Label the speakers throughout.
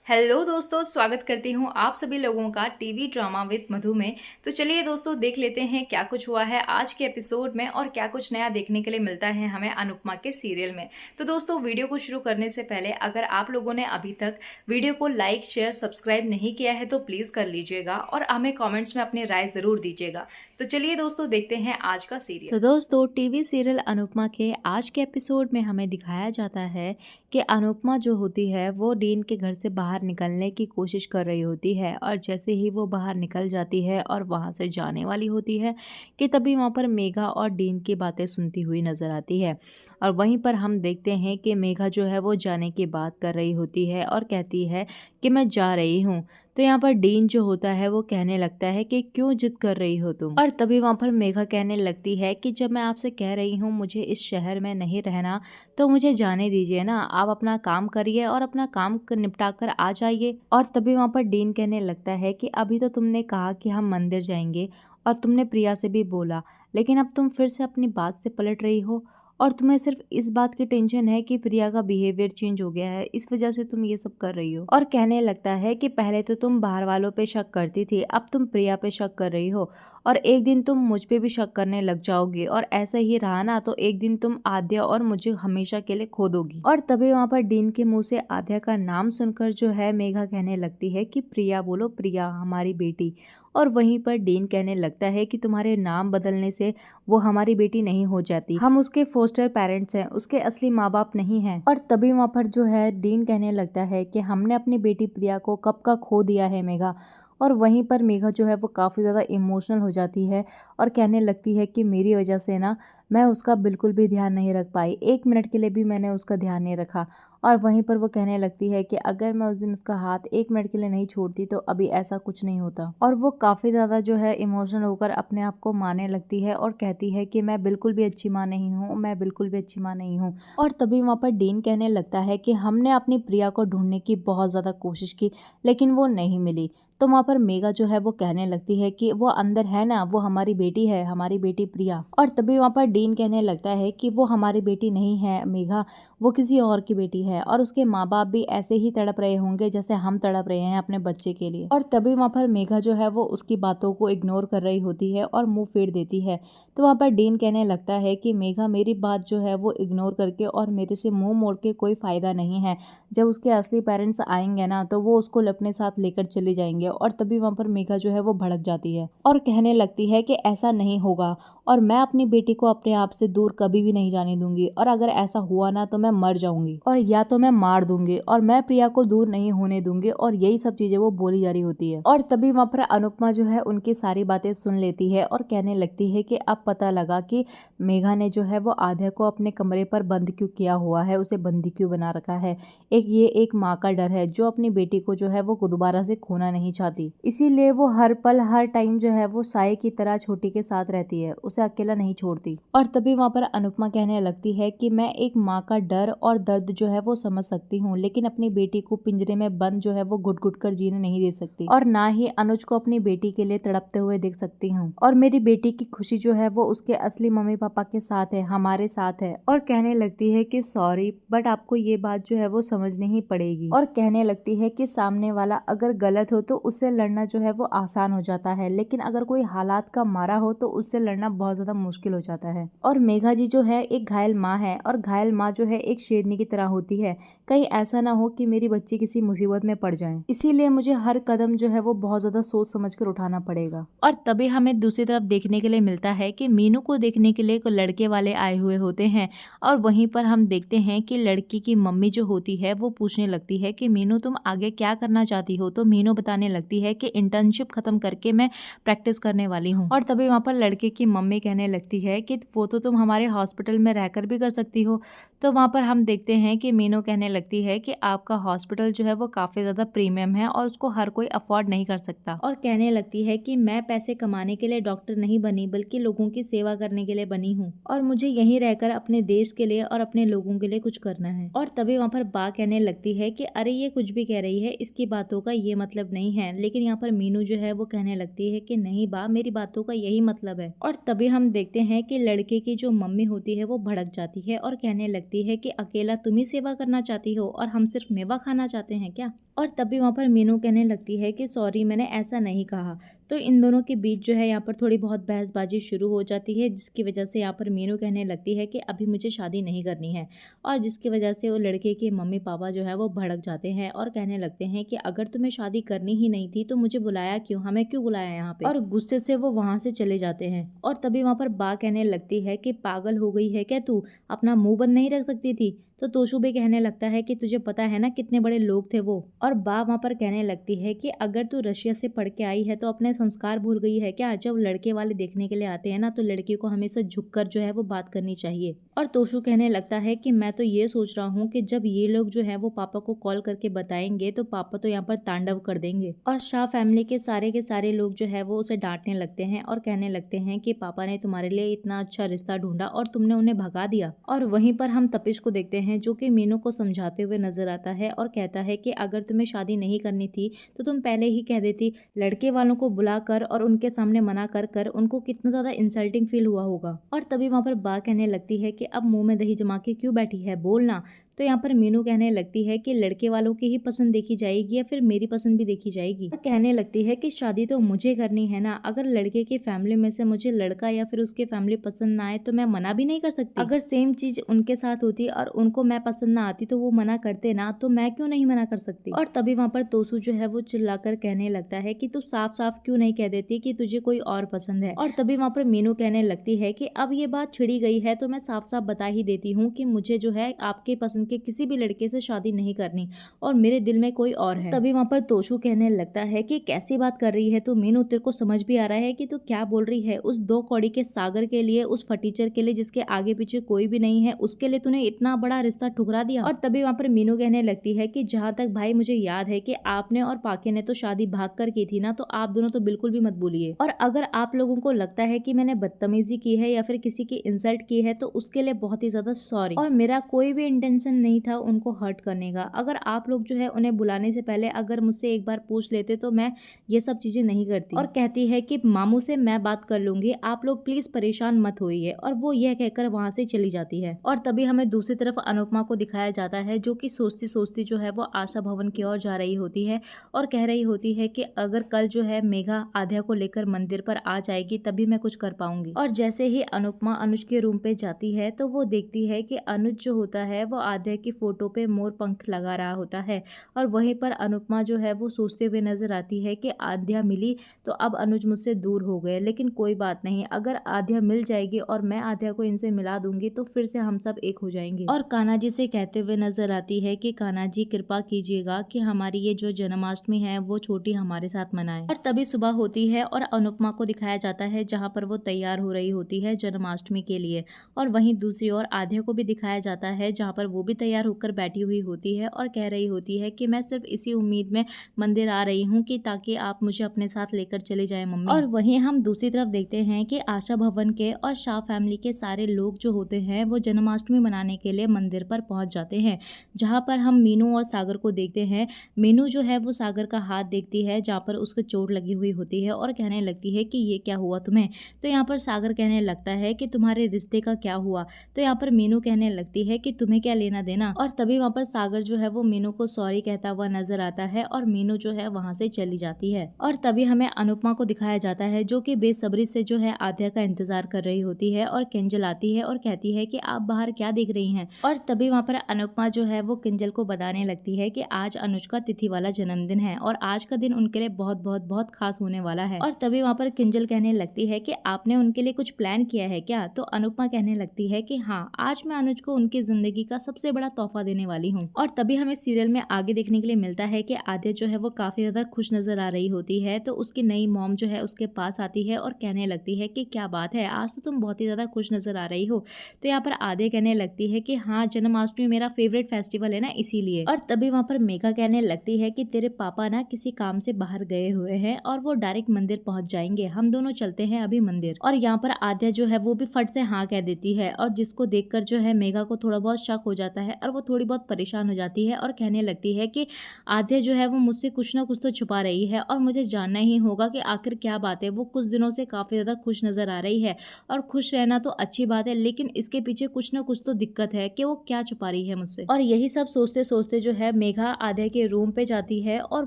Speaker 1: Hello दोस्तों, स्वागत करती हूँ आप सभी लोगों का टीवी ड्रामा विद मधु में। तो चलिए दोस्तों, देख लेते हैं क्या कुछ हुआ है आज के एपिसोड में और क्या कुछ नया देखने के लिए मिलता है हमें अनुपमा के सीरियल में। तो दोस्तों, वीडियो को शुरू करने से पहले अगर आप लोगों ने अभी तक वीडियो को लाइक शेयर सब्सक्राइब नहीं किया है तो प्लीज़ कर लीजिएगा और हमें कॉमेंट्स में अपनी राय ज़रूर दीजिएगा। तो चलिए दोस्तों, देखते हैं आज का सीरियल।
Speaker 2: तो दोस्तों, टीवी सीरियल अनुपमा के आज के एपिसोड में हमें दिखाया जाता है कि अनुपमा जो होती है वो डीन के घर से बाहर निकलने की कोशिश कर रही होती है। और जैसे ही वो बाहर निकल जाती है और वहाँ से जाने वाली होती है कि तभी वहाँ पर मेघा और डीन की बातें सुनती हुई नज़र आती है। और वहीं पर हम देखते हैं कि मेघा जो है वो जाने की बात कर रही होती है और कहती है कि मैं जा रही हूँ। तो यहाँ पर डीन जो होता है वो कहने लगता है कि क्यों जिद कर रही हो तुम। और तभी वहाँ पर मेघा कहने लगती है कि जब मैं आपसे कह रही हूँ मुझे इस शहर में नहीं रहना तो मुझे जाने दीजिए ना, आप अपना काम करिए और अपना काम निपटा कर आ जाइए। और तभी वहाँ पर डीन कहने लगता है कि अभी तो तुमने कहा कि हम मंदिर जाएंगे और तुमने प्रिया से भी बोला, लेकिन अब तुम फिर से अपनी बात से पलट रही हो और तुम्हें सिर्फ इस बात की टेंशन है कि प्रिया का बिहेवियर चेंज हो गया है, इस वजह से तुम ये सब कर रही हो। और कहने लगता है कि पहले तो तुम बाहर वालों पे शक करती थी, अब तुम प्रिया पे शक कर रही हो और एक दिन तुम मुझ पे भी शक करने लग जाओगी और ऐसा ही रहा ना तो एक दिन तुम आद्या और मुझे हमेशा के लिए खो दोगी। और तभी वहाँ पर डीन के मुंह से आद्या का नाम सुनकर जो है मेघा कहने लगती है कि प्रिया बोलो, प्रिया हमारी बेटी। और वहीं पर डीन कहने लगता है कि तुम्हारे नाम बदलने से वो हमारी बेटी नहीं हो जाती, हम उसके फोस्टर पेरेंट्स हैं, उसके असली माँ बाप नहीं हैं। और तभी वहाँ पर जो है डीन कहने लगता है कि हमने अपनी बेटी प्रिया को कब का खो दिया है मेघा। और वहीं पर मेघा जो है वो काफ़ी ज़्यादा इमोशनल हो जाती है और कहने लगती है कि मेरी वजह से ना मैं उसका बिल्कुल भी ध्यान नहीं रख पाई, 1 मिनट के लिए भी मैंने उसका ध्यान नहीं रखा। और वहीं पर वो कहने लगती है कि अगर मैं उस दिन उसका हाथ 1 मिनट के लिए नहीं छोड़ती तो अभी ऐसा कुछ नहीं होता। और वो काफ़ी ज़्यादा जो है इमोशनल होकर अपने आप को मारने लगती है और कहती है कि मैं बिल्कुल भी अच्छी माँ नहीं हूँ, मैं बिल्कुल भी अच्छी माँ नहीं हूँ। और तभी वहाँ पर डीन कहने लगता है कि हमने अपनी प्रिया को ढूंढने की बहुत ज़्यादा कोशिश की लेकिन वो नहीं मिली। तो वहाँ पर मेघा जो है वो कहने लगती है कि वो अंदर है ना, वो हमारी बेटी है, हमारी बेटी प्रिया। और तभी वहाँ पर डीन कहने लगता है कि वो हमारी बेटी नहीं है मेघा, वो किसी और की बेटी है और उसके माँ बाप भी ऐसे ही तड़प रहे होंगे जैसे हम तड़प रहे हैं अपने बच्चे के लिए। और तभी वहाँ पर मेघा जो है वो उसकी बातों को इग्नोर कर रही होती है और मुंह फेर देती है। तो वहाँ पर डीन कहने लगता है कि मेघा मेरी बात जो है वो इग्नोर करके और मेरे से मुंह मोड़ के कोई फ़ायदा नहीं है, जब उसके असली पेरेंट्स आएंगे ना तो वो उसको अपने साथ लेकर चले जाएंगे। और तभी वहाँ पर मेघा जो है वो भड़क जाती है और कहने लगती है कि ऐसा नहीं होगा और मैं अपनी बेटी को अपने आप से दूर कभी भी नहीं जाने दूंगी और अगर ऐसा हुआ ना तो मैं मर जाऊंगी और या तो मैं मार दूंगी और मैं प्रिया को दूर नहीं होने दूंगी। और यही सब चीजें वो बोली जा रही होती है। और तभी वहाँ पर अनुपमा जो है उनकी सारी बातें सुन लेती है और कहने लगती है कि अब पता लगा कि मेघा ने जो है वो आध्या को अपने कमरे पर बंद क्यों किया हुआ है, उसे बंदी क्यों बना रखा है। एक माँ का डर है जो अपनी बेटी को जो है वो दोबारा से खोना नहीं चाहती, इसीलिए वो हर पल हर टाइम जो है वो साये की तरह छोटी के साथ रहती है, उसे अकेला नहीं छोड़ती। और तभी वहाँ पर अनुपमा कहने लगती है कि मैं एक माँ का डर और दर्द जो है वो समझ सकती हूँ लेकिन अपनी बेटी को पिंजरे में बंद जो है वो घुट घुट कर जीने नहीं दे सकती और ना ही अनुज को अपनी बेटी के लिए तड़पते हुए देख सकती हूँ। और मेरी बेटी की खुशी जो है वो उसके असली मम्मी पापा के साथ है, हमारे साथ है। और कहने लगती है कि सॉरी बट आपको ये बात जो है वो समझनी ही पड़ेगी। और कहने लगती है कि सामने वाला अगर गलत हो तो उससे लड़ना जो है वो आसान हो जाता है लेकिन अगर कोई हालात का मारा हो तो उससे लड़ना बहुत ज्यादा मुश्किल हो जाता है। और मेघा जी जो है एक घायल माँ है और घायल माँ जो है एक शेरनी की तरह होती है, कहीं ऐसा ना हो कि मेरी बच्ची किसी मुसीबत में पड़ जाए, इसीलिए मुझे हर कदम जो है वो बहुत ज्यादा सोच समझ कर उठाना पड़ेगा। और तभी हमें दूसरी तरफ देखने के लिए मिलता है कि मीनू को देखने के लिए लड़के वाले आए हुए होते हैं और वहीं पर हम देखते हैं कि लड़की की मम्मी जो होती है वो पूछने लगती है कि मीनू तुम आगे क्या करना चाहती हो। तो मीनू बताने लगती है कि इंटर्नशिप खत्म करके मैं प्रैक्टिस करने वाली हूँ। और तभी वहाँ पर लड़के की मम्मी कहने लगती है कि वो तो तुम हमारे हॉस्पिटल में रहकर भी कर सकती हो। तो वहाँ पर हम देखते हैं कि मीनू कहने लगती है कि आपका हॉस्पिटल जो है वो काफ़ी ज़्यादा प्रीमियम है और उसको हर कोई अफोर्ड नहीं कर सकता। और कहने लगती है कि मैं पैसे कमाने के लिए डॉक्टर नहीं बनी बल्कि लोगों की सेवा करने के लिए बनी हूँ और मुझे यहीं रहकर अपने देश के लिए और अपने लोगों के लिए कुछ करना है। और तभी वहाँ पर बा कहने लगती है कि अरे ये कुछ भी कह रही है, इसकी बातों का ये मतलब नहीं है। लेकिन यहाँ पर मीनू जो है वो कहने लगती है कि नहीं बा, मेरी बातों का यही मतलब है। और तभी हम देखते हैं कि लड़के की जो मम्मी होती है वो भड़क जाती है और कहने लगती है कि अकेला तुम ही सेवा करना चाहती हो और हम सिर्फ मेवा खाना चाहते हैं क्या। और तभी वहाँ पर मीनू कहने लगती है कि सॉरी, मैंने ऐसा नहीं कहा। तो इन दोनों के बीच जो है यहाँ पर थोड़ी बहुत बहसबाजी शुरू हो जाती है, जिसकी वजह से यहाँ पर मीनू कहने लगती है कि अभी मुझे शादी नहीं करनी है, और जिसकी वजह से वो लड़के के मम्मी पापा जो है वो भड़क जाते हैं और कहने लगते हैं कि अगर तुम्हें शादी करनी ही नहीं थी तो मुझे बुलाया क्यों, हमें क्यों बुलाया यहाँ पे, और गुस्से से वो वहाँ से चले जाते हैं। और तभी वहाँ पर बा कहने लगती है कि पागल हो गई है क्या तू, अपना मुंह बंद नहीं रख सकती थी। तो तोशु भी कहने लगता है कि तुझे पता है ना कितने बड़े लोग थे वो। और बा वहाँ पर कहने लगती है कि अगर तू रशिया से पढ़ के आई है तो अपने संस्कार भूल गई है क्या, जब लड़के वाले देखने के लिए आते हैं ना तो लड़की को हमेशा झुककर जो है वो बात करनी चाहिए। और तोशु कहने लगता है कि मैं तो ये सोच रहा हूँ कि जब ये लोग जो है वो पापा को कॉल करके बताएंगे तो पापा तो यहाँ पर तांडव कर देंगे। और शाह फैमिली के सारे लोग जो है वो उसे डांटने लगते हैं और कहने लगते हैं कि पापा ने तुम्हारे लिए इतना अच्छा रिश्ता ढूंढा और तुमने उन्हें भगा दिया। और वहीं पर हम तपिश को देखते हैं जो कि मीनू को समझाते हुए नजर आता है और कहता है कि अगर तुम्हें शादी नहीं करनी थी तो तुम पहले ही कह देती, लड़के वालों को बुलाकर और उनके सामने मना कर कर उनको कितना ज्यादा इंसल्टिंग फील हुआ होगा। और तभी वहां पर बा कहने लगती है कि अब मुंह में दही जमा के क्यों बैठी है, बोलना। तो यहाँ पर मीनू कहने लगती है कि लड़के वालों की ही पसंद देखी जाएगी या फिर मेरी पसंद भी देखी जाएगी। और कहने लगती है कि शादी तो मुझे करनी है ना, अगर लड़के की फैमिली में से मुझे लड़का या फिर उसके फैमिली पसंद ना आए तो मैं मना भी नहीं कर सकती। अगर सेम चीज उनके साथ होती और उनको मैं पसंद ना आती तो वो मना करते ना, तो मैं क्यों नहीं मना कर सकती। और तभी वहाँ पर तोसू जो है वो चिल्लाकर कहने लगता है कि तू साफ साफ क्यों नहीं कह देती कि तुझे कोई और पसंद है। और तभी वहाँ पर मीनू कहने लगती है कि अब ये बात छिड़ी गई है तो मैं साफ साफ बता ही देती हूँ कि मुझे जो है आपके पसंद के किसी भी लड़के से शादी नहीं करनी और मेरे दिल में कोई और है। तभी वहाँ पर तोशु कहने लगता है कि कैसी बात कर रही है तू मीनू, तेरे को समझ भी आ रहा है कि तू क्या बोल रही है। उस 2 कौड़ी के सागर के लिए, उस फटीचर के लिए जिसके आगे पीछे कोई भी नहीं है, उसके लिए तूने इतना बड़ा रिश्ता ठुकरा दिया। और तभी वहाँ पर मीनू कहने लगती है कि जहाँ तक भाई मुझे याद है कि आपने और पाके ने तो शादी भाग कर की थी ना, तो आप दोनों तो बिल्कुल भी मत भूलिए। और अगर आप लोगों को लगता है कि मैंने बदतमीजी की है या फिर किसी की इंसल्ट की है तो उसके लिए बहुत ही ज्यादा सॉरी, और मेरा कोई भी इंटेंशन नहीं था उनको हर्ट करने का। अगर आप लोग जो है उन्हें बुलाने से पहले अगर मुझसे एक बार पूछ लेते तो मैं ये सब चीजें नहीं करती। और कहती है कि मामू से मैं बात कर लूंगी, आप लोग प्लीज परेशान मत होइए। और वो यह कहकर वहां से चली जाती है। और तभी हमें दूसरी तरफ अनुपमा को दिखाया जाता है जो कि सोचती सोचती जो है वो आशा भवन की ओर जा रही होती है और कह रही होती है कि अगर कल जो है मेघा आध्या को लेकर मंदिर पर आ जाएगी तभी मैं कुछ कर पाऊंगी। और जैसे ही अनुपमा अनुज के रूम पे जाती है तो वो देखती है कि अनुज जो होता है वो आध्या की फोटो पे मोर पंख लगा रहा होता है। और वहीं पर अनुपमा जो है वो सोचते हुए नजर आती है कि आध्या मिली तो अब अनुज मुझसे दूर हो गए, लेकिन कोई बात नहीं, अगर आध्या मिल जाएगी और मैं आध्या को इनसे मिला दूंगी तो फिर से हम सब एक हो जाएंगे। और कान्हा जी से कहते हुए नजर आती है कि कान्हा जी कृपा कीजिएगा कि हमारी ये जो जन्माष्टमी है वो छोटी हमारे साथ मनाए। और तभी सुबह होती है और अनुपमा को दिखाया जाता है जहाँ पर वो तैयार हो रही होती है जन्माष्टमी के लिए। और वहीं दूसरी ओर आध्या को भी दिखाया जाता है जहाँ पर वो भी तैयार होकर बैठी हुई होती है और कह रही होती है कि मैं सिर्फ इसी उम्मीद में मंदिर आ रही हूँ कि ताकि आप मुझे अपने साथ लेकर चले जाए मम्मी। और वहीं हम दूसरी तरफ देखते हैं कि आशा भवन के और शाह फैमिली के सारे लोग जो होते हैं वो जन्माष्टमी मनाने के लिए मंदिर पर पहुंच जाते हैं, जहाँ पर हम मीनू और सागर को देखते हैं। मीनू जो है वो सागर का हाथ देखती है जहाँ पर उसको चोट लगी हुई होती है और कहने लगती है कि ये क्या हुआ तुम्हें। तो यहाँ पर सागर कहने लगता है कि तुम्हारे रिश्ते का क्या हुआ। तो यहाँ पर मीनू कहने लगती है कि तुम्हें क्या लेना देना। और तभी वहाँ पर सागर जो है वो मीनू को सॉरी कहता हुआ नजर आता है और मीनू जो है वहां से चली जाती है। और तभी हमें अनुपमा को दिखाया जाता है जो कि बेसब्री से जो है आध्या का इंतजार कर रही होती है। और किंजल आती है और कहती है कि आप बाहर क्या देख रही हैं। और तभी वहाँ पर अनुपमा जो है वो किंजल को बताने लगती है कि आज अनुज का तिथि वाला जन्मदिन है और आज का दिन उनके लिए बहुत बहुत बहुत खास होने वाला है। और तभी वहाँ पर किंजल कहने लगती है कि आपने उनके लिए कुछ प्लान किया है क्या। तो अनुपमा कहने लगती है कि हाँ, आज मैं अनुज को उनकी जिंदगी का सबसे बड़ा तोहफा देने वाली हूँ। और तभी हमें सीरियल में आगे देखने के लिए मिलता है कि आध्या जो है वो काफी ज्यादा खुश नजर आ रही होती है। तो उसकी नई मॉम जो है उसके पास आती है और कहने लगती है कि क्या बात है, आज तो तुम बहुत ही ज्यादा खुश नजर आ रही हो। तो यहाँ पर आध्या कहने लगती है कि हाँ, जन्माष्टमी मेरा फेवरेट फेस्टिवल है ना, इसीलिए। और तभी वहाँ पर मेघा कहने लगती है कि तेरे पापा ना किसी काम से बाहर गए हुए हैं और वो डायरेक्ट मंदिर पहुंच जाएंगे, हम दोनों चलते हैं अभी मंदिर। और यहाँ पर आध्या जो है वो भी फट से हाँ कह देती है और जिसको देखकर जो है मेघा को थोड़ा बहुत शक हो जाता जाता है और वो थोड़ी बहुत परेशान हो जाती है और कहने लगती है कि आद्या जो है वो मुझसे कुछ ना कुछ तो छुपा रही है और मुझे जानना ही होगा कि आखिर क्या बात है। वो कुछ दिनों से काफ़ी ज़्यादा खुश नज़र आ रही है और खुश रहना तो अच्छी बात है, लेकिन इसके पीछे कुछ ना कुछ तो दिक्कत है कि वो क्या छुपा रही है मुझसे। और यही सब सोचते सोचते जो है मेघा आद्या के रूम पे जाती है और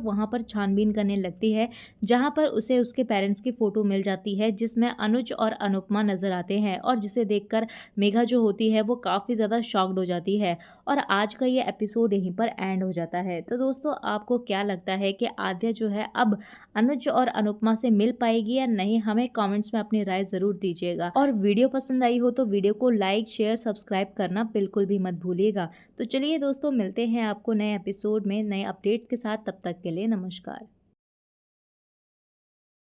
Speaker 2: वहाँ पर छानबीन करने लगती है, जहाँ पर उसे उसके पेरेंट्स की फ़ोटो मिल जाती है जिसमें अनुज और अनुपमा नज़र आते हैं और जिसे देखकर मेघा जो होती है वो काफ़ी ज़्यादा शॉक्ड हो जाती है और आज का ये एपिसोड यहीं पर एंड हो जाता है। तो दोस्तों आपको क्या लगता है कि आद्या जो है अब अनुज और अनुपमा से मिल पाएगी या नहीं? हमें कमेंट्स में अपनी राय ज़रूर दीजिएगा और वीडियो पसंद आई हो तो वीडियो को लाइक शेयर सब्सक्राइब करना बिल्कुल भी मत भूलिएगा। तो चलिए दोस्तों मिलते हैं आपको नए एपिसोड में नए अपडेट्स के साथ, तब तक के लिए नमस्कार।